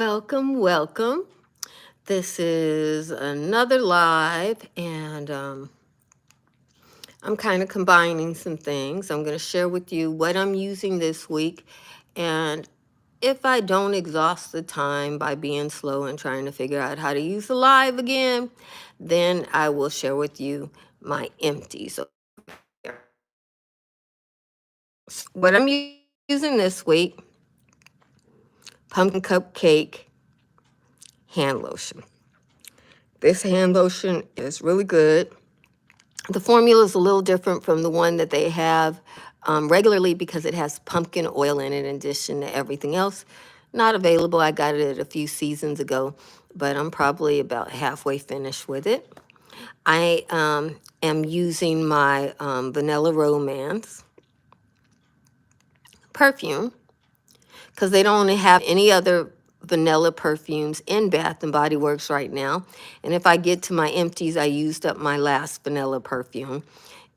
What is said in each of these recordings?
Welcome, welcome. This is another live, and I'm kind of combining some things. I'm going to share with you what I'm using this week, and if I don't exhaust the time by being slow and trying to figure out how to use the live again, then I will share with you my empties. So, what I'm using this week: pumpkin cupcake hand lotion. This hand lotion is really good. The formula is a little different from the one that they have regularly because it has pumpkin oil in it in addition to everything else. Not available. I got it a few seasons ago, but I'm probably about halfway finished with it. I am using my Vanilla Romance perfume because they don't have any other vanilla perfumes in Bath and Body Works right now. And if I get to my empties, I used up my last vanilla perfume.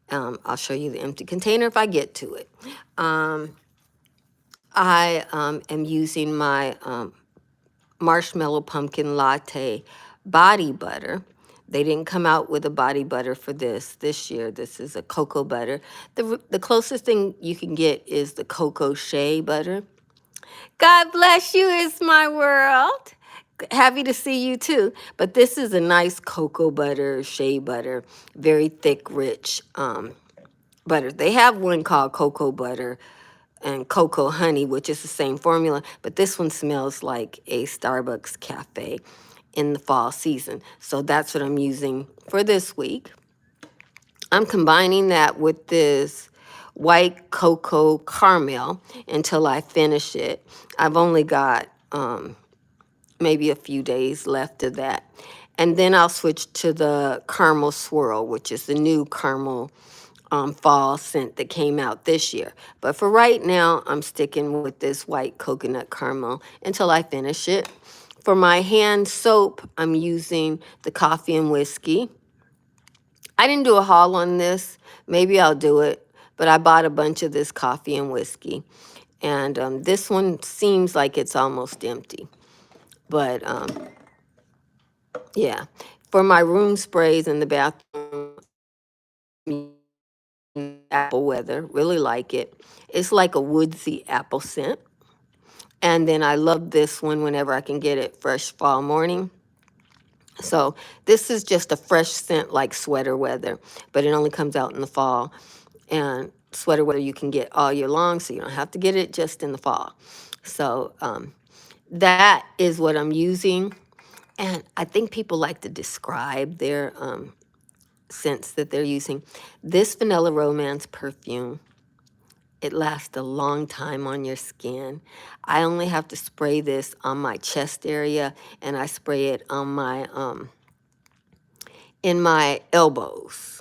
I'll show you the empty container if I get to it. I am using my Marshmallow Pumpkin Latte body butter. They didn't come out with a body butter for this year. This is a cocoa butter. The closest thing you can get is the Cocoa Shea butter. God bless you, it's my world. Happy to see you too. But this is a nice cocoa butter, shea butter, very thick, rich butter. They have one called cocoa butter and cocoa honey, which is the same formula, but this one smells like a Starbucks cafe in the fall season. So that's what I'm using for this week. I'm combining that with this white cocoa caramel until I finish it. I've only got maybe a few days left of that. And then I'll switch to the caramel swirl, which is the new caramel fall scent that came out this year. But for right now, I'm sticking with this white coconut caramel until I finish it. For my hand soap, I'm using the coffee and whiskey. I didn't do a haul on this. Maybe I'll do it. But I bought a bunch of this coffee and whiskey. And this one seems like it's almost empty. But yeah, for my room sprays in the bathroom, apple weather, really like it. It's like a woodsy apple scent. And then I love this one whenever I can get it fresh fall morning. So this is just a fresh scent like sweater weather, but it only comes out in the fall. And sweater weather you can get all year long, so you don't have to get it just in the fall. So that is what I'm using. And I think people like to describe their scents that they're using. This Vanilla Romance perfume, it lasts a long time on your skin. I only have to spray this on my chest area, and I spray it on my in my elbows.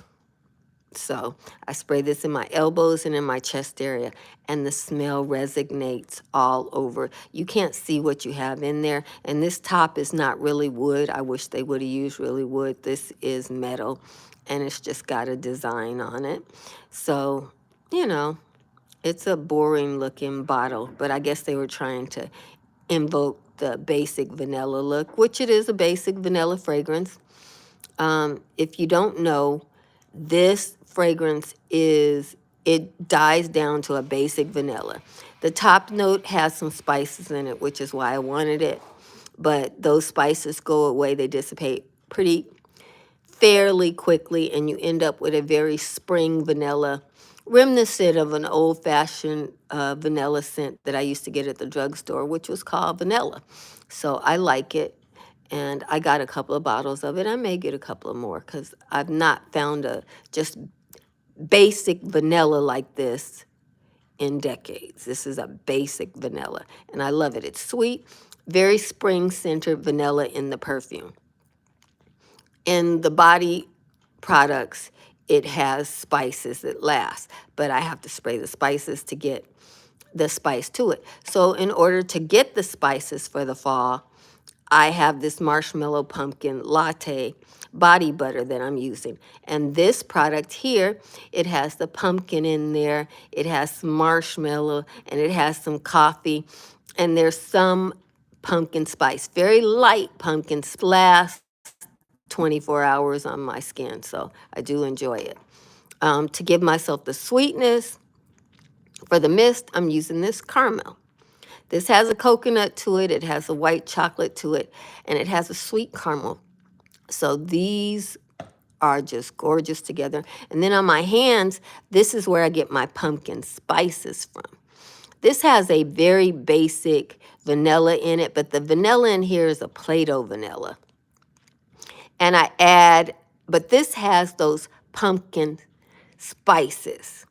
So I spray this in my elbows and in my chest area, and the smell resonates all over. You can't see what you have in there. And this top is not really wood. I wish they would have used really wood. This is metal, and it's just got a design on it. So, you know, it's a boring looking bottle, but I guess they were trying to invoke the basic vanilla look, which it is a basic vanilla fragrance. If you don't know, this fragrance it dies down to a basic vanilla. The top note has some spices in it, which is why I wanted it. But those spices go away, they dissipate pretty fairly quickly, and you end up with a very spring vanilla, reminiscent of an old-fashioned vanilla scent that I used to get at the drugstore, which was called vanilla. So I like it, and I got a couple of bottles of it. I may get a couple of more because I've not found a just basic vanilla like this in decades. This is a basic vanilla, and I love it. It's sweet, very spring-centered vanilla in the perfume. In the body products, it has spices that last, but I have to spray the spices to get the spice to it. So in order to get the spices for the fall, I have this Marshmallow Pumpkin Latte body butter that I'm using. And this product here, it has the pumpkin in there, it has some marshmallow, and it has some coffee, and there's some pumpkin spice. Very light pumpkin lasts 24 hours on my skin, so I do enjoy it. To give myself the sweetness for the mist, I'm using this caramel. This has a coconut to it, it has a white chocolate to it, and it has a sweet caramel. So these are just gorgeous together. And then on my hands, this is where I get my pumpkin spices from. This has a very basic vanilla in it, but the vanilla in here is a Play-Doh vanilla. And I add, but this has those pumpkin spices.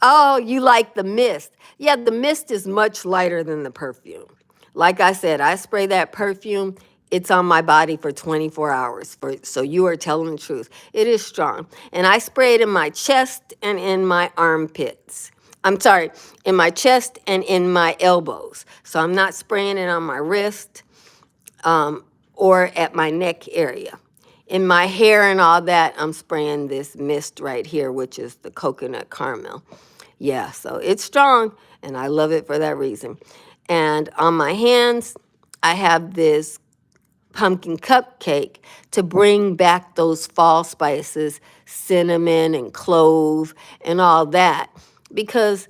Oh, you like the mist. Yeah, the mist is much lighter than the perfume. Like I said, I spray that perfume, it's on my body for 24 hours. So you are telling the truth. It is strong. And I spray it in my chest and in my armpits. I'm sorry, in my chest and in my elbows. So I'm not spraying it on my wrist or at my neck area. In my hair and all that, I'm spraying this mist right here, which is the coconut caramel. Yeah, so it's strong, and I love it for that reason. And on my hands, I have this pumpkin cupcake to bring back those fall spices, cinnamon and clove and all that. Because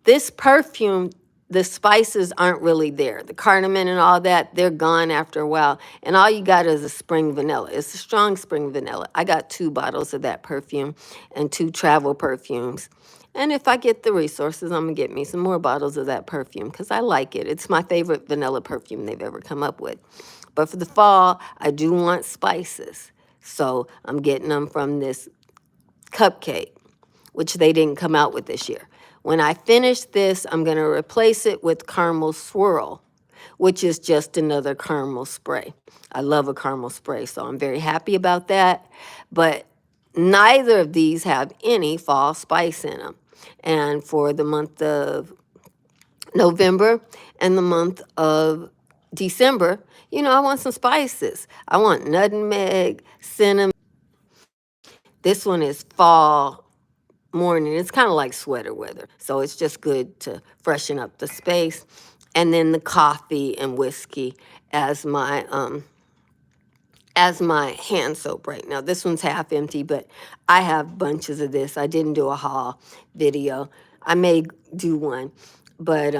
this perfume, the spices aren't really there. The cardamom and all that, they're gone after a while. And all you got is a spring vanilla. It's a strong spring vanilla. I got 2 bottles of that perfume and 2 travel perfumes. And if I get the resources, I'm going to get me some more bottles of that perfume because I like it. It's my favorite vanilla perfume they've ever come up with. But for the fall, I do want spices. So I'm getting them from this cupcake, which they didn't come out with this year. When I finish this, I'm going to replace it with caramel swirl, which is just another caramel spray. I love a caramel spray, so I'm very happy about that. But neither of these have any fall spice in them. And for the month of November and the month of December, you know, I want some spices. I want nutmeg, cinnamon. This one is fall morning. It's kind of like sweater weather. So it's just good to freshen up the space. And then the coffee and whiskey as my hand soap right now. This one's half empty, but I have bunches of this. I didn't do a haul video. I may do one, but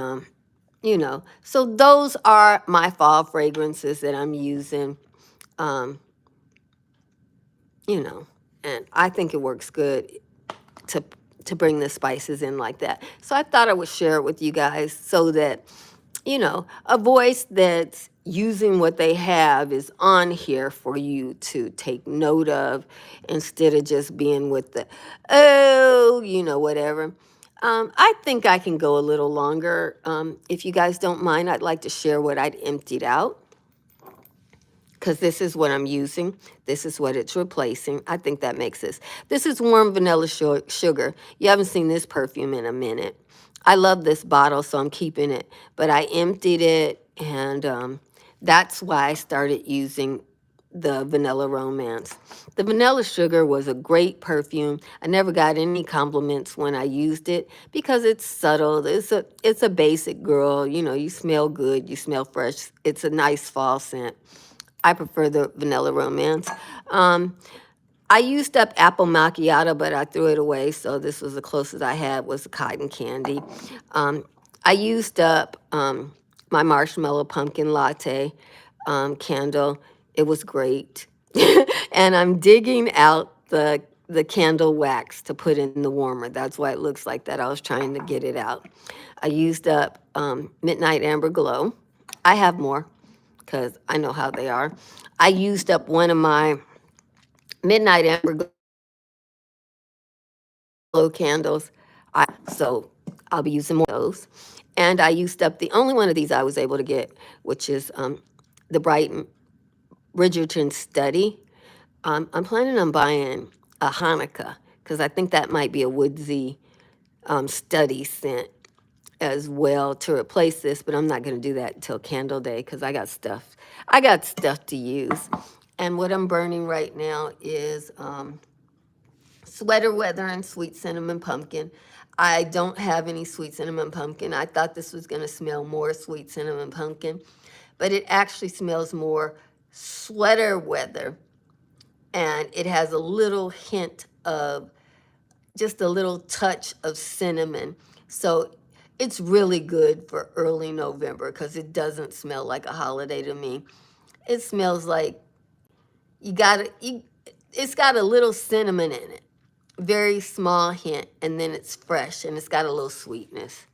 you know, so those are my fall fragrances that I'm using. You know, and I think it works good to bring the spices in like that. So I thought I would share it with you guys so that, you know, a voice that's using what they have is on here for you to take note of instead of just being with the, oh, you know, whatever. I think I can go a little longer. If you guys don't mind, I'd like to share what I'd emptied out because this is what I'm using. This is what it's replacing. I think that makes this. This is warm vanilla sugar. You haven't seen this perfume in a minute. I love this bottle, so I'm keeping it. But I emptied it, and that's why I started using the Vanilla Romance. The vanilla sugar was a great perfume. I never got any compliments when I used it because it's subtle. It's a basic girl. You know, you smell good. You smell fresh. It's a nice fall scent. I prefer the Vanilla Romance. I used up Apple Macchiato, but I threw it away, so this was the closest I had was the cotton candy. I used up my Marshmallow Pumpkin Latte candle. It was great. And I'm digging out the candle wax to put in the warmer. That's why it looks like that. I was trying to get it out. I used up Midnight Amber Glow. I have more because I know how they are. I used up one of my Midnight Amber Glow candles. So I'll be using more of those. And I used up the only one of these I was able to get, which is the Bright Bridgerton Study. I'm planning on buying a Hanukkah because I think that might be a woodsy study scent as well to replace this, but I'm not going to do that until Candle Day because I got stuff to use. And what I'm burning right now is Sweater Weather and Sweet Cinnamon Pumpkin. I don't have any sweet cinnamon pumpkin. I thought this was going to smell more sweet cinnamon pumpkin, but it actually smells more sweater weather, and it has a little hint of just a little touch of cinnamon. So it's really good for early November because it doesn't smell like a holiday to me. It smells like you got it. It's got a little cinnamon in it, very small hint, and then it's fresh and it's got a little sweetness.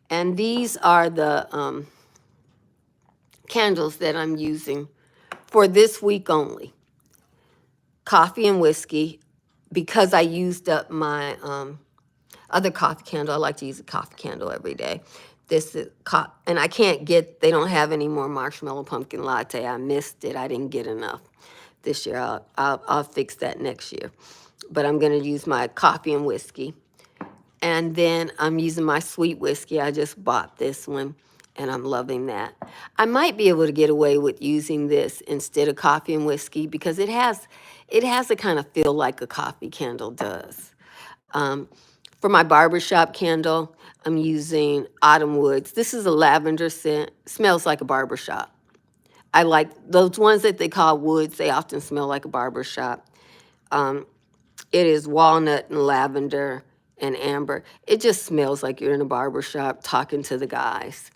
And these are the candles that I'm using for this week only. Coffee and whiskey, because I used up my other coffee candle. I like to use a coffee candle every day. This is and I can't get, they don't have any more marshmallow pumpkin latte. I missed it. I didn't get enough this year. I'll fix that next year. But I'm going to use my coffee and whiskey. And then I'm using my sweet whiskey. I just bought this one and I'm loving that. I might be able to get away with using this instead of coffee and whiskey because it has a kind of feel like a coffee candle does. For my barbershop candle, I'm using Autumn Woods. This is a lavender scent. Smells like a barbershop. I like those ones that they call woods. They often smell like a barbershop. It is walnut and lavender and amber. It just smells like you're in a barbershop talking to the guys.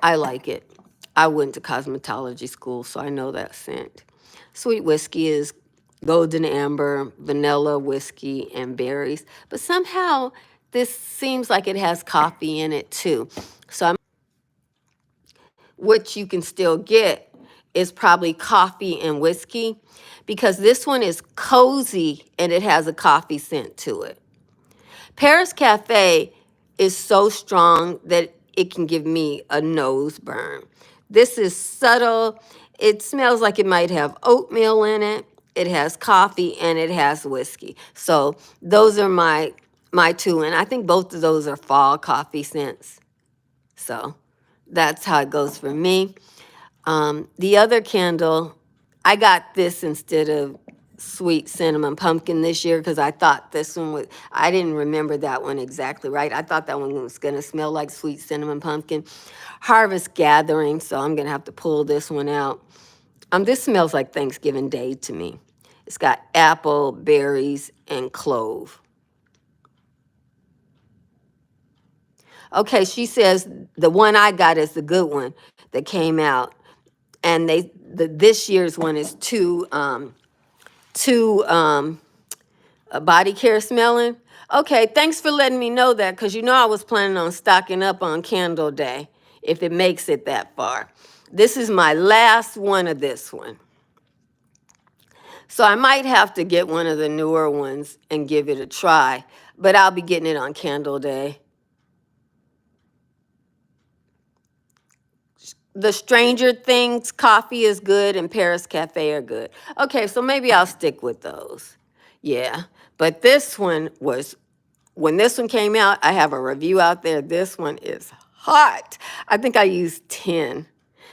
I like it. I went to cosmetology school, so I know that scent. Sweet whiskey is golden amber, vanilla whiskey, and berries. But somehow this seems like it has coffee in it too. So what you can still get is probably coffee and whiskey because this one is cozy and it has a coffee scent to it. Paris Cafe is so strong that it can give me a nose burn. This is subtle. It smells like it might have oatmeal in it. It has coffee and it has whiskey. So those are my two, and I think both of those are fall coffee scents. So that's how it goes for me. The other candle, I got this instead of sweet cinnamon pumpkin this year because I thought this one was, I didn't remember that one exactly right. I thought that one was going to smell like sweet cinnamon pumpkin. Harvest Gathering, so I'm going to have to pull this one out. This smells like Thanksgiving Day to me. It's got apple, berries, and clove. Okay, she says the one I got is the good one that came out. And this year's one is too body care smelling. Okay, thanks for letting me know that because I was planning on stocking up on Candle Day if it makes it that far. This is my last one of this one. So I might have to get one of the newer ones and give it a try, but I'll be getting it on Candle Day. The Stranger Things coffee is good and Paris Cafe are good. Okay, so maybe I'll stick with those. Yeah, but this one was, when this one came out, I have a review out there. This one is hot. I think I used 10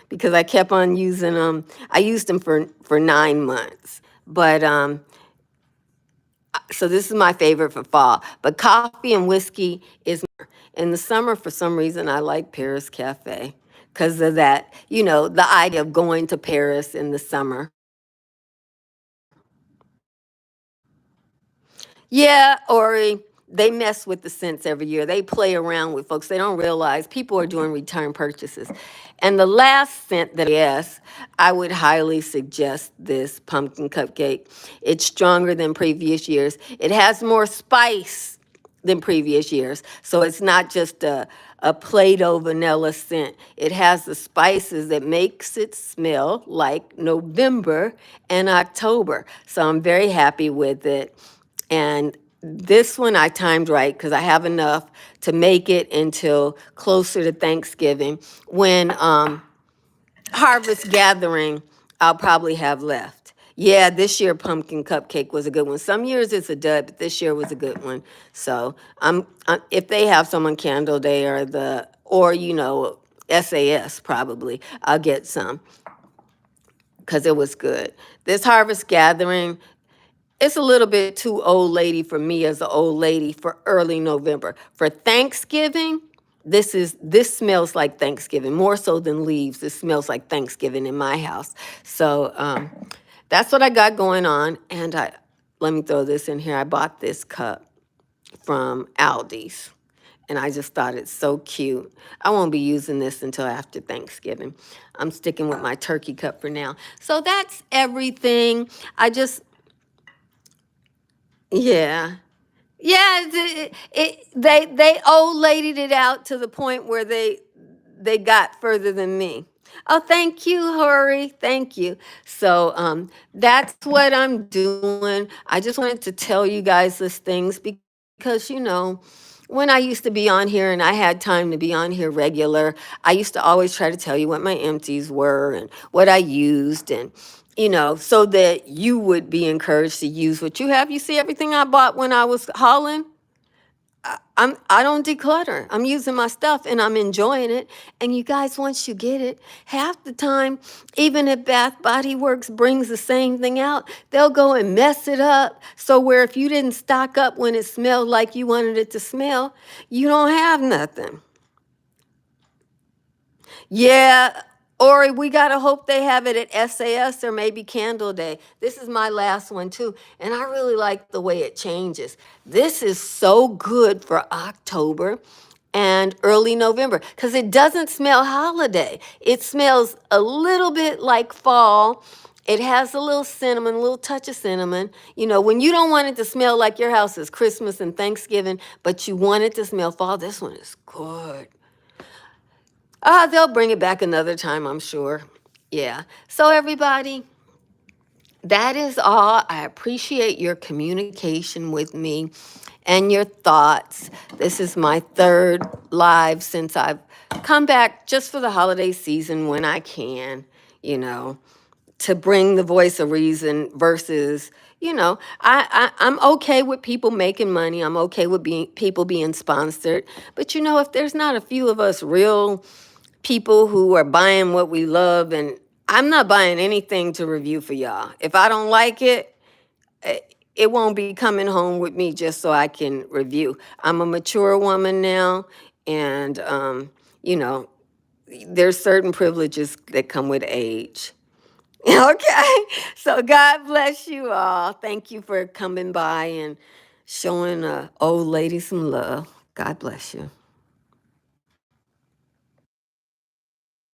because I kept on using them. I used them for 9 months. But so this is my favorite for fall. But coffee and whiskey is in the summer. For some reason, I like Paris Cafe because of that, the idea of going to Paris in the summer. Yeah, Ori, they mess with the scents every year. They play around with folks. They don't realize people are doing return purchases. And the last scent that, yes, I would highly suggest this pumpkin cupcake. It's stronger than previous years. It has more spice than previous years. So it's not just a Play-Doh vanilla scent. It has the spices that makes it smell like November and October. So I'm very happy with it. And this one I timed right because I have enough to make it until closer to Thanksgiving. When Harvest Gathering, I'll probably have left. Yeah, this year pumpkin cupcake was a good one. Some years it's a dud, but this year was a good one. So if they have some on Candle Day or SAS probably, I'll get some because it was good. This Harvest Gathering, It's a little bit too old lady for me as an old lady for early November. For Thanksgiving, this smells like Thanksgiving more so than leaves. It smells like Thanksgiving in my house. So that's what I got going on. And I let me throw this in here. I bought this cup from Aldi's. And I just thought it's so cute. I won't be using this until after Thanksgiving. I'm sticking with my turkey cup for now. So that's everything. I just, yeah. Yeah, they old ladied it out to the point where they got further than me. Oh, thank you, Hurry. Thank you. So that's what I'm doing. I just wanted to tell you guys these things because when I used to be on here and I had time to be on here regular, I used to always try to tell you what my empties were and what I used and so that you would be encouraged to use what you have. You see everything I bought when I was hauling? I don't declutter. I'm using my stuff and I'm enjoying it. And you guys, once you get it, half the time, even if Bath Body Works brings the same thing out, they'll go and mess it up. So where if you didn't stock up when it smelled like you wanted it to smell, you don't have nothing. Yeah, Ori, we gotta hope they have it at SAS or maybe Candle Day. This is my last one too, and I really like the way it changes. This is so good for October and early November because it doesn't smell holiday. It smells a little bit like fall. It has a little cinnamon, a little touch of cinnamon. When you don't want it to smell like your house is Christmas and Thanksgiving, but you want it to smell fall, this one is good. They'll bring it back another time, I'm sure. Yeah. So, everybody, that is all. I appreciate your communication with me and your thoughts. This is my third live since I've come back just for the holiday season when I can, you know, to bring the voice of reason versus. I'm okay with people making money. I'm okay with people being sponsored. But if there's not a few of us real people who are buying what we love, and I'm not buying anything to review for y'all. If I don't like it, it won't be coming home with me just so I can review. I'm a mature woman now, and you know, there's certain privileges that come with age. Okay, so God bless you all. Thank you for coming by and showing a old lady some love. God bless you.